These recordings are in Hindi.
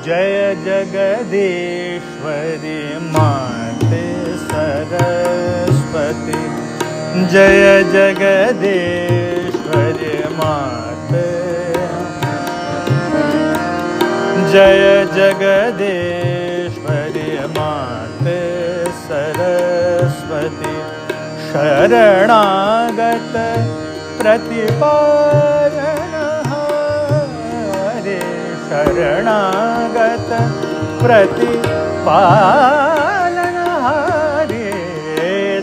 जय जगदीश्वरी माते सरस्वती, जय जगदीश्वरी माते, जय जगदीश्वरी माते सरस्वती, शरणागत प्रतिपालन हरे, शरणागत प्रतिपालन हरे,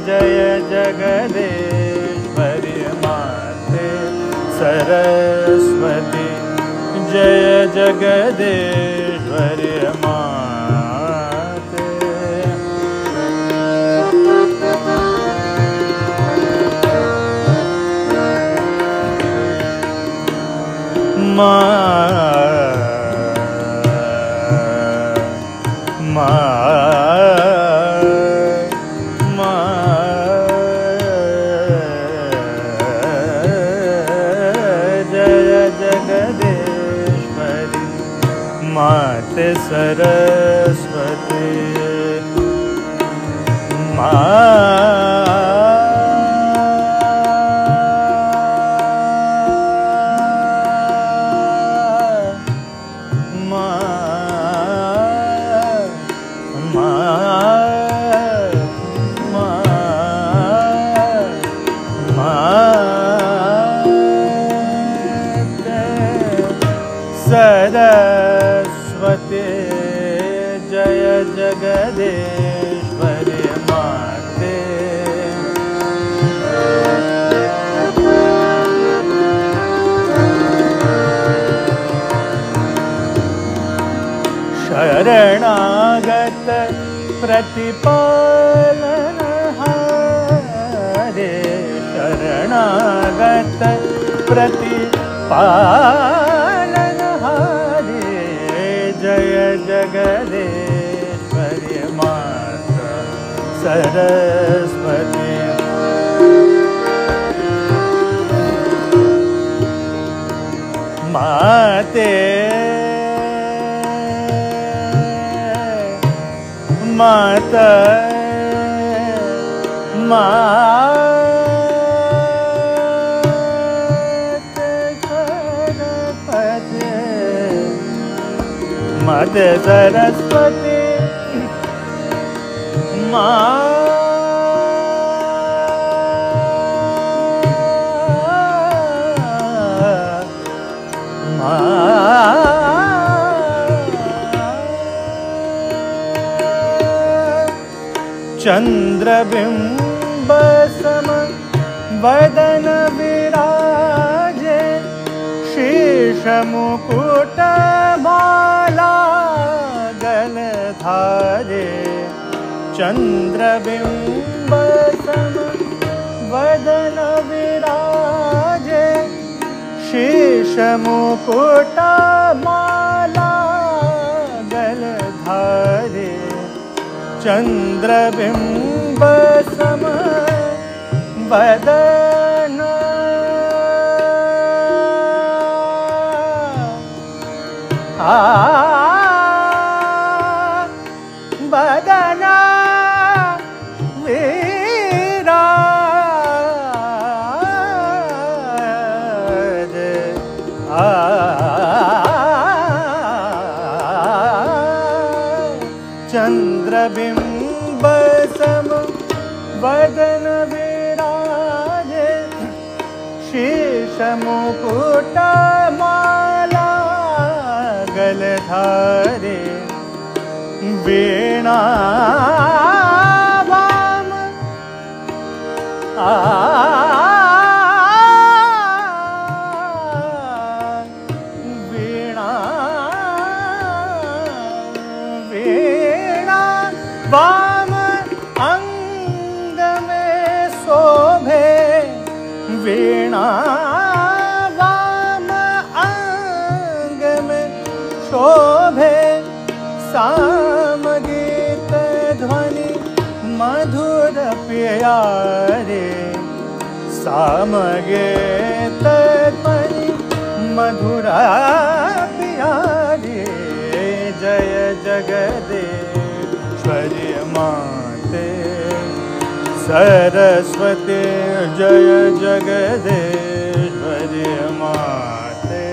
जय जगदीश्वरी माते सरस्वती, जय जगदीश्वरी माते। जय जगदीश्वरी माते सरस्वती, सरस्वती, जय जगदीश्वरी माते, शरणागत प्रतिपालन हरे, शरणागत प्रतिपालन हरे, जय जगदीश्वरी माता सरस्वती, माते माता माते सरस्वती, चंद्रबिंब सम वदन विराजे, शीश मुकुट माला गलधारे, चंद्रबिंब सम वदन विराजे, शीश मुकुट माला गलधारे, चंद्रबिंब सम वदन वदन विराजे, चंद्रबिंब सम वदन विराजे, शीश मुकुट माला गलधारे, वीणा वाम वीणा वीणा वाम अंग में शोभे वीणा, वाम अंग में शोभे साम गीत ध्वनि मधुर प्यारे, साम गीत ध्वनि मधुर प्यारे। जय जगदीश्वरी माते सरस्वती, जय जगदीश्वरी माते।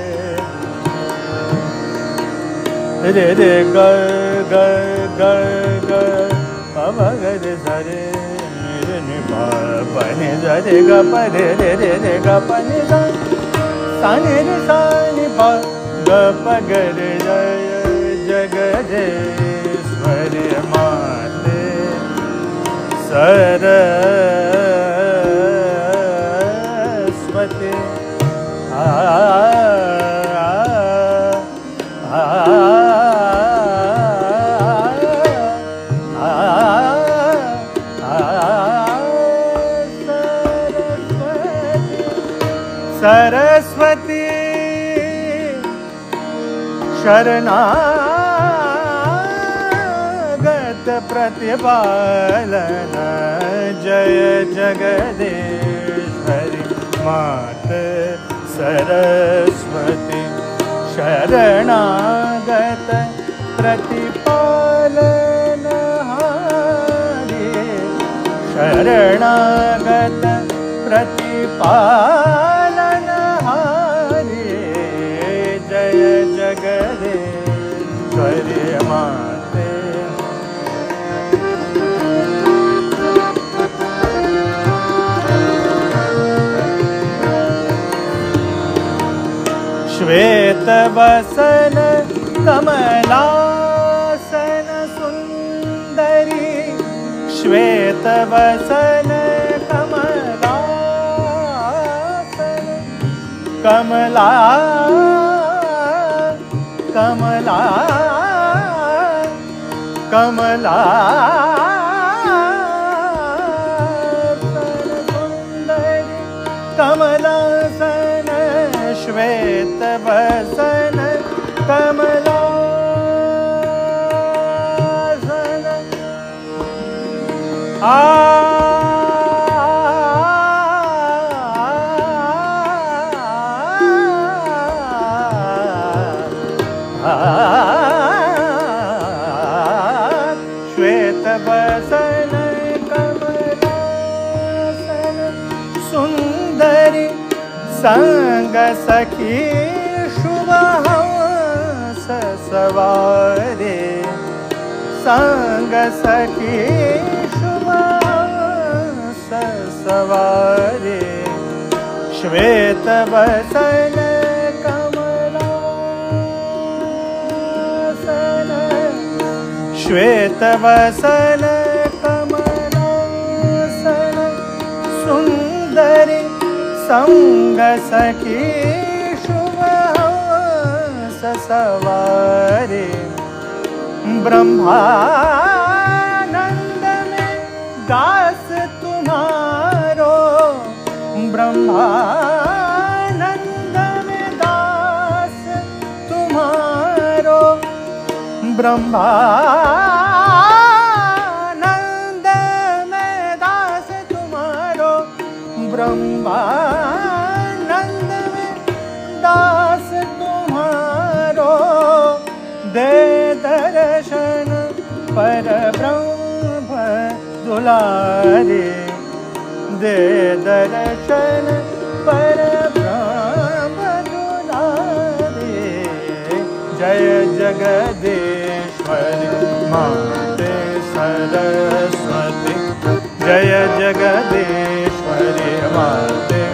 रे रे ग ग ग ग प ग रे सा रे रे नि प प नि सा रे ग प रे रे रे रे ग प नि सा सा नि रे सा नि प ग प ग रे जय जगदीश्वरी माते सरस्वती। सरस्वती शरणागत प्रतिपालन, जय जगदीश्वरी माते सरस्वती शरणागत प्रतिपालन हारे, शरणागत प्रतिपालन हारे। जय जगदीश्वरी माते। श्वेत वसन कमलासन सुंदरी, श्वेत वसन कमलासन, कमला कमला कमला सुंदरी, कमलासन श्वेत वसन कमलासन। श्वेत वसन कमलासन सुंदरी, संग सखी शुभ हंस सवारे, संग सखी शुभ हंस सवारे। श्वेत वसन कमलासन, श्वेत वसन कमलासन सुंदरी, संग सखी शुभ हंस सवारे। ब्रह्मानंद में दास तुम्हारो, ब्रह्मानंद में दास तुम्हारो, ब्रह्मानंद में दास तुम्हारो, ब्रह्मानंद में दास तुम्हारो। दे दर्शन पर ब्रह्म दुलारे, दे दर्शन पर ब्रह्म दुलारे। जय जगदीश्वरी माते सरस्वती, जय जगदीश्वरी माते।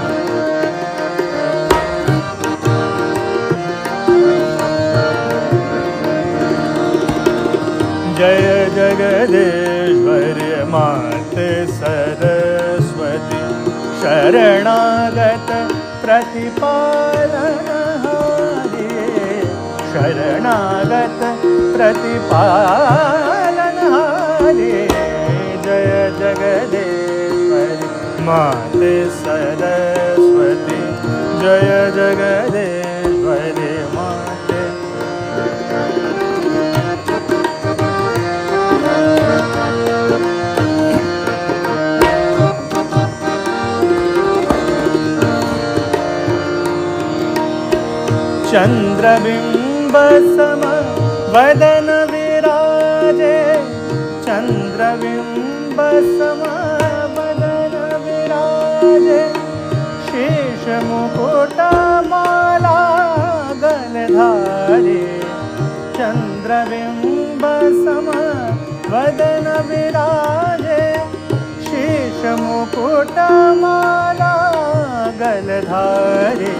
जय जगदीश्वरी माते सरस्वती शरणागत प्रतिपालन हारे, शरणागत प्रतिपालन हारे। जय जगदेश्वरी माते सरस्वती जय जगदेश्वरी माते। चंद्रबिंब सम वदन विराजे चंद्रबिंब सम वदन विराजे शेष मुकुट माला गलधारी चंद्रबिंब सम वदन विराजे शेष मुकुट माला गलधारी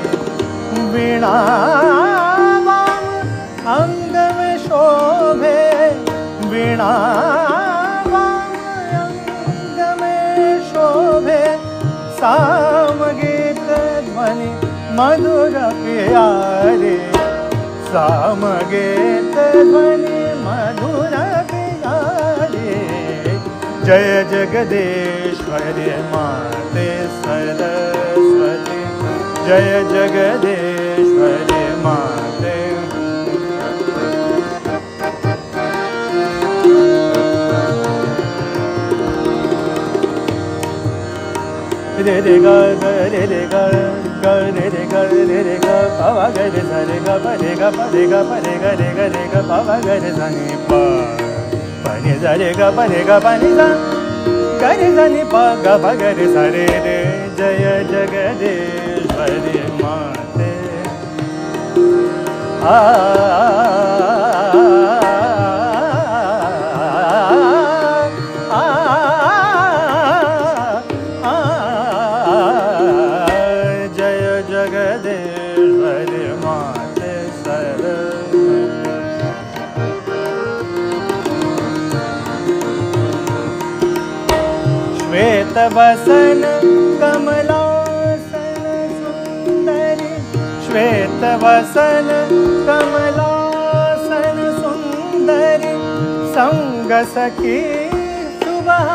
वीणा अंग में शोभे वीणा अंग में शोभे सामगीत ध्वनि मधुर प्यारे सामगीत ध्वनि मधुर प्यारे जय जगदेश्वरी माते सरस्वती जय जगदेश्वरी माते। रे रे ग रे रे ग रे रे ग रे रे ग पावा ग रे सा रे ग प रे ग प रे ग प रे ग रे ग पावा ग रे सा नि प नि सा रे ग प रे ग प नि सा ग रे सा नि प ग प ग रे सा रे रे जय जगदेश्वरी माते। जय जगदेश्वरी माते श्वेत वसन कमलासन सुंदरी श्वेत वसन कमलासन सुंदरी संग सखी सुबह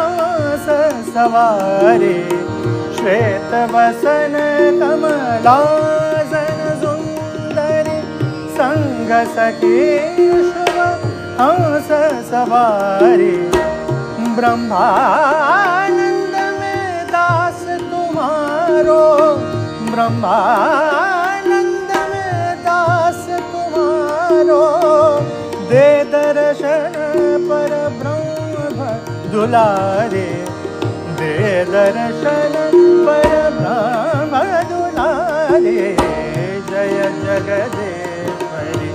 सवारी श्वेत वसन कमलासन सुंदरी संग सखी शुभ हंस सवारी ब्रह्मानंद में दास तुम्हारो ब्रह्मानंद में दास तुम्हारो दे दर्शन पर ब्रह्म दुलारे दे दर्शन पर ब्रह्म दुलारे जय जगदेश्वरी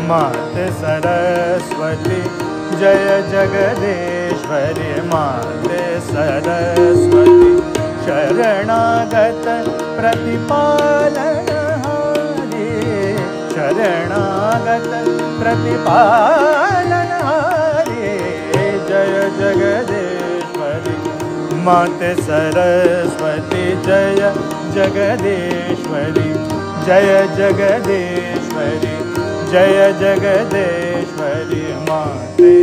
माते सरस्वती जय जगदेश्वरी माते सरस्वती शरणागत प्रतिपालनहारी शरणागत प्रतिपालनहारी जय जगदेश्वरी माते सरस्वती जय जगदेश्वरी जय जगदेश्वरी जय जगदेश्वरी माते।